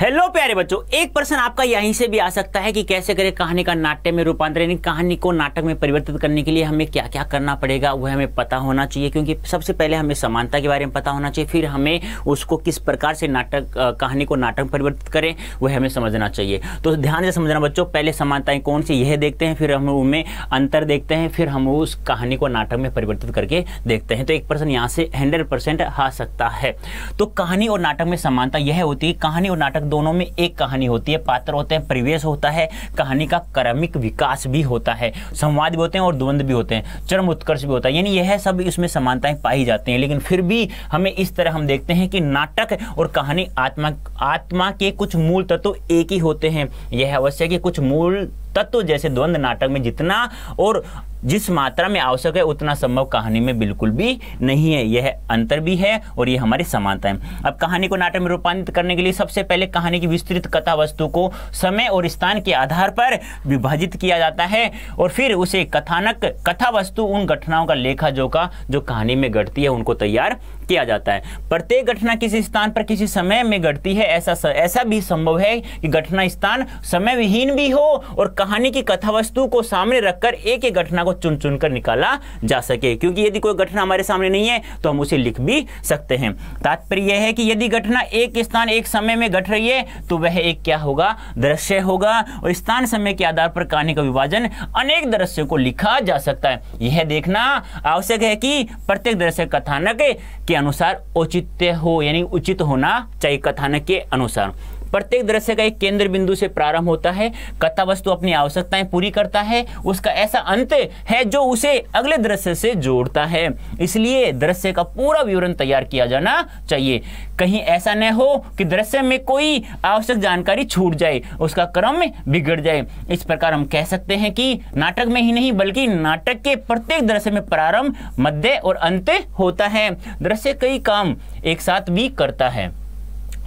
Hello प्यारे बच्चों, एक प्रश्न आपका यहीं से भी आ सकता है कि कैसे करें कहानी का नाट्य में रूपांतरण, यानी कहानी को नाटक में परिवर्तित करने के लिए हमें क्या क्या करना पड़ेगा वह हमें पता होना चाहिए। क्योंकि सबसे पहले हमें समानता के बारे में पता होना चाहिए, फिर हमें उसको किस प्रकार से कहानी को नाटक में परिवर्तित करें वह हमें समझना चाहिए। तो ध्यान से समझना बच्चों, पहले समानताएं कौन सी यह देखते हैं, फिर हम उनमें अंतर देखते हैं, फिर हम उस कहानी को नाटक में परिवर्तित करके देखते हैं। तो एक प्रश्न यहाँ से 100% आ सकता है। तो कहानी और नाटक में समानता यह होती है, कहानी और नाटक दोनों में एक कहानी होती है, पात्र होते हैं, परिवेश होता है, कहानी का क्रमिक विकास भी होता है, संवाद भी होते हैं और द्वंद्व भी होते हैं, चरम उत्कर्ष भी होता है, यानी यह सब इसमें समानताएं पाई जाती हैं। लेकिन फिर भी हमें इस तरह हम देखते हैं कि नाटक और कहानी आत्मा के कुछ मूल तत्व एक ही होते हैं। यह अवश्य कि कुछ मूल तत्व जैसे द्वंद्व नाटक में जितना और जिस मात्रा में आवश्यक है उतना संभव कहानी में बिल्कुल भी नहीं है। यह अंतर भी है और ये हमारी समानता है। अब कहानी को नाटक में रूपांतरित करने के लिए सबसे पहले कहानी की विस्तृत कथा वस्तु को समय और स्थान के आधार पर विभाजित किया जाता है और फिर उसे कथा वस्तु उन घटनाओं का लेखा जोखा जो कहानी में घटती है उनको तैयार किया जाता है। प्रत्येक घटना किसी स्थान पर किसी समय में घटती है। ऐसा भी संभव है कि घटना स्थान समय विहीन भी हो और कहानी की कथा वस्तु को सामने रखकर एक एक घटना को चुन चुन कर निकाला जा सके। क्योंकि यदि कोई घटना हमारे सामने नहीं है तो हम उसे लिख भी सकते हैं। तात्पर्य यह है कि यदि घटना एक स्थान एक समय में घट रही है तो वह एक क्या होगा, दृश्य होगा। और स्थान समय के आधार पर कहानी का विभाजन अनेक दृश्यों को लिखा जा सकता है। यह देखना आवश्यक है कि प्रत्येक दृश्य कथानक के अनुसार औचित्य हो, यानी उचित होना चाहिए। कथानक के अनुसार प्रत्येक दृश्य का एक केंद्र बिंदु से प्रारंभ होता है। कथा वस्तु अपनी आवश्यकताएं पूरी करता है, उसका ऐसा अंत है जो उसे अगले दृश्य से जोड़ता है। इसलिए दृश्य का पूरा विवरण तैयार किया जाना चाहिए। कहीं ऐसा न हो कि दृश्य में कोई आवश्यक जानकारी छूट जाए, उसका क्रम बिगड़ जाए। इस प्रकार हम कह सकते हैं कि नाटक में ही नहीं बल्कि नाटक के प्रत्येक दृश्य में प्रारंभ, मध्य और अंत होता है। दृश्य कई काम एक साथ भी करता है।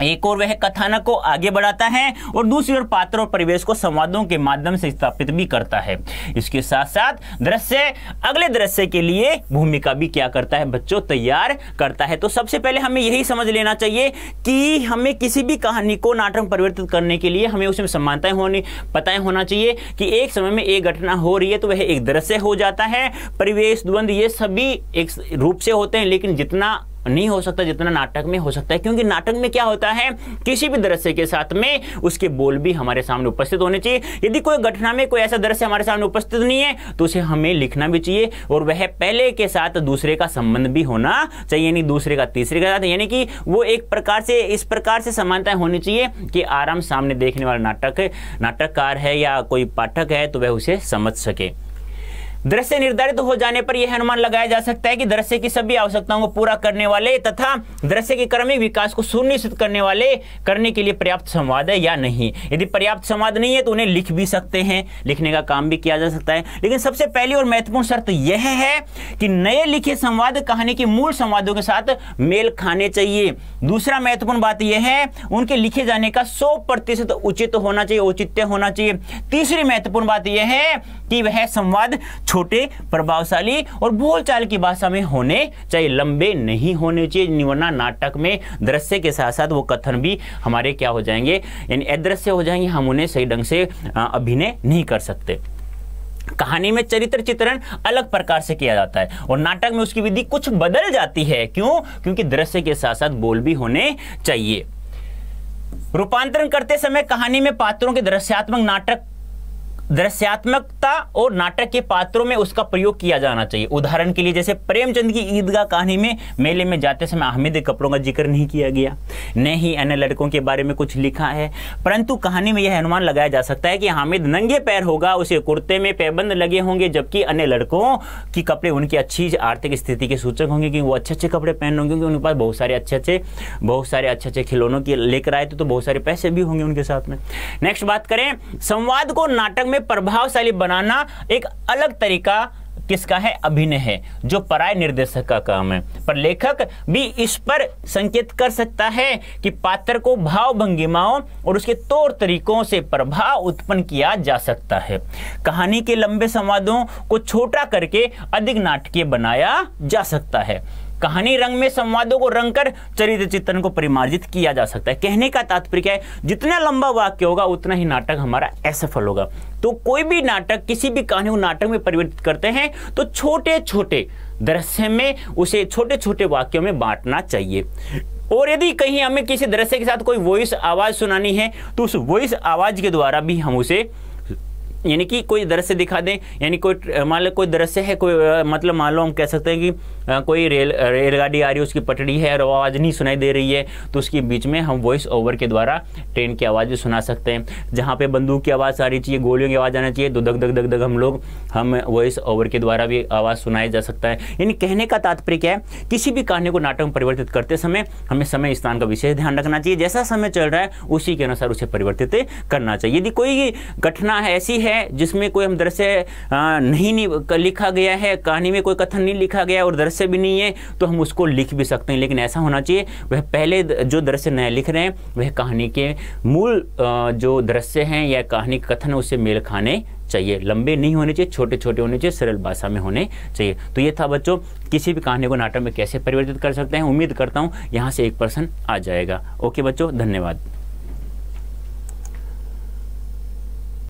एक और वह कथानक को आगे बढ़ाता है और दूसरी ओर पात्र और परिवेश को संवादों के माध्यम से स्थापित भी करता है। इसके साथ साथ दृश्य अगले दृश्य के लिए भूमिका भी क्या करता है बच्चों, तैयार करता है। तो सबसे पहले हमें यही समझ लेना चाहिए कि हमें किसी भी कहानी को नाटक में परिवर्तित करने के लिए हमें उसमें समानताएं पता होना चाहिए कि एक समय में एक घटना हो रही है तो वह एक दृश्य हो जाता है। परिवेश, द्वंद्व ये सभी एक रूप से होते हैं, लेकिन जितना नहीं हो सकता जितना नाटक में हो सकता है। क्योंकि नाटक में क्या होता है, किसी भी दृश्य के साथ में उसके बोल भी हमारे सामने उपस्थित होने चाहिए। यदि कोई घटना में कोई ऐसा दृश्य हमारे सामने उपस्थित नहीं है तो उसे हमें लिखना भी चाहिए और वह पहले के साथ दूसरे का संबंध भी होना चाहिए, यानी दूसरे का तीसरे के साथ, यानी कि वो एक प्रकार से इस प्रकार से समानताएं होनी चाहिए कि आराम सामने देखने वाला नाटककार है या कोई पाठक है तो वह उसे समझ सके। दृश्य निर्धारित हो जाने पर यह अनुमान लगाया जा सकता है कि दृश्य की सभी आवश्यकताओं को पूरा करने वाले तथा दृश्य के क्रमिक विकास को सुनिश्चित करने के लिए पर्याप्त संवाद है या नहीं। यदि पर्याप्त संवाद नहीं है तो उन्हें लिख भी सकते हैं, लिखने का काम भी किया जा सकता है। लेकिन सबसे पहली और महत्वपूर्ण शर्त यह है कि नए लिखे संवाद कहानी के मूल संवादों के साथ मेल खाने चाहिए। दूसरा महत्वपूर्ण बात यह है उनके लिखे जाने का 100% उचित होना चाहिए, औचित्य होना चाहिए। तीसरी महत्वपूर्ण बात यह है कि वह संवाद छोटे, प्रभावशाली और बोलचाल की भाषा में होने चाहिए, लंबे नहीं होने चाहिए। वरना नाटक में दृश्य के साथ साथ वो कथन भी हमारे क्या हो जाएंगे, यानी अदृश्य हो जाएंगे, हम उन्हें सही ढंग से अभिनय नहीं कर सकते। कहानी में चरित्र चित्रण अलग प्रकार से किया जाता है और नाटक में उसकी विधि कुछ बदल जाती है। क्यों? क्योंकि दृश्य के साथ साथ बोल भी होने चाहिए। रूपांतरण करते समय कहानी में पात्रों के दृश्यात्मकता और नाटक के पात्रों में उसका प्रयोग किया जाना चाहिए। उदाहरण के लिए जैसे प्रेमचंद की ईदगाह कहानी में मेले में जाते समय हामिद के कपड़ों का जिक्र नहीं किया गया, न ही अन्य लड़कों के बारे में कुछ लिखा है, परंतु कहानी में यह अनुमान लगाया जा सकता है कि हामिद नंगे पैर होगा, उसे कुर्ते में पैबंद लगे होंगे, जबकि अन्य लड़कों की कपड़े उनकी अच्छी आर्थिक स्थिति के सूचक होंगे कि वो अच्छे अच्छे कपड़े पहन होंगे, क्योंकि उनके पास बहुत सारे अच्छे खिलौनों के लेकर आए थे तो बहुत सारे पैसे भी होंगे उनके साथ में। नेक्स्ट बात करें, संवाद को नाटक में प्रभावशाली बनाना एक अलग तरीका किसका है, अभिनय है, जो पराय निर्देशक का काम है। पर लेखक भी इस पर संकेत कर सकता है कि पात्र को भाव भंगिमाओं और उसके तौर तरीकों से प्रभाव उत्पन्न किया जा सकता है। कहानी के लंबे संवादों को छोटा करके अधिक नाटकीय बनाया जा सकता है। कहानी रंग में संवादों को रंग कर चरित्र चित्रण को परिमार्जित किया जा सकता है। कहने का तात्पर्य क्या है, जितना लंबा वाक्य होगा उतना ही नाटक हमारा असफल होगा। तो कोई भी नाटक, किसी भी कहानी को नाटक में परिवर्तित करते हैं तो छोटे छोटे दृश्य में उसे छोटे छोटे वाक्यों में बांटना चाहिए। और यदि कहीं हमें किसी दृश्य के साथ कोई वॉइस आवाज सुनानी है तो उस वॉइस आवाज के द्वारा भी हम उसे, यानी कि कोई दृश्य दिखा दें, यानी कोई मान लो कोई दृश्य है, कोई मतलब मान लो हम कह सकते हैं कि कोई रेलगाड़ी आ रही है, उसकी पटड़ी है और आवाज़ नहीं सुनाई दे रही है, तो उसके बीच में हम वॉइस ओवर के द्वारा ट्रेन की आवाज़ भी सुना सकते हैं। जहाँ पे बंदूक की आवाज़ आ रही चाहिए, गोलियों की आवाज़ आना चाहिए, तो दग दग दग दग हम वॉइस ओवर के द्वारा भी आवाज़ सुनाया जा सकता है। यानी कहने का तात्पर्य क्या है, किसी भी कहानी को नाटक में परिवर्तित करते समय हमें समय स्थान का विशेष ध्यान रखना चाहिए। जैसा समय चल रहा है उसी के अनुसार उसे परिवर्तित करना चाहिए। यदि कोई घटना ऐसी है जिसमें कोई हम दृश्य नहीं लिखा गया है, कहानी में कोई कथन नहीं लिखा गया और दृश्य भी नहीं है, तो हम उसको लिख भी सकते हैं। लेकिन ऐसा होना चाहिए वह पहले जो दृश्य नया लिख रहे हैं वह कहानी के मूल जो दृश्य हैं या कहानी का कथन है उससे मेल खाने चाहिए। लंबे नहीं होने चाहिए, छोटे छोटे होने चाहिए, सरल भाषा में होने चाहिए। तो ये था बच्चों, किसी भी कहानी को नाटक में कैसे परिवर्तित कर सकते हैं। उम्मीद करता हूँ यहाँ से 1% आ जाएगा। ओके बच्चों, धन्यवाद।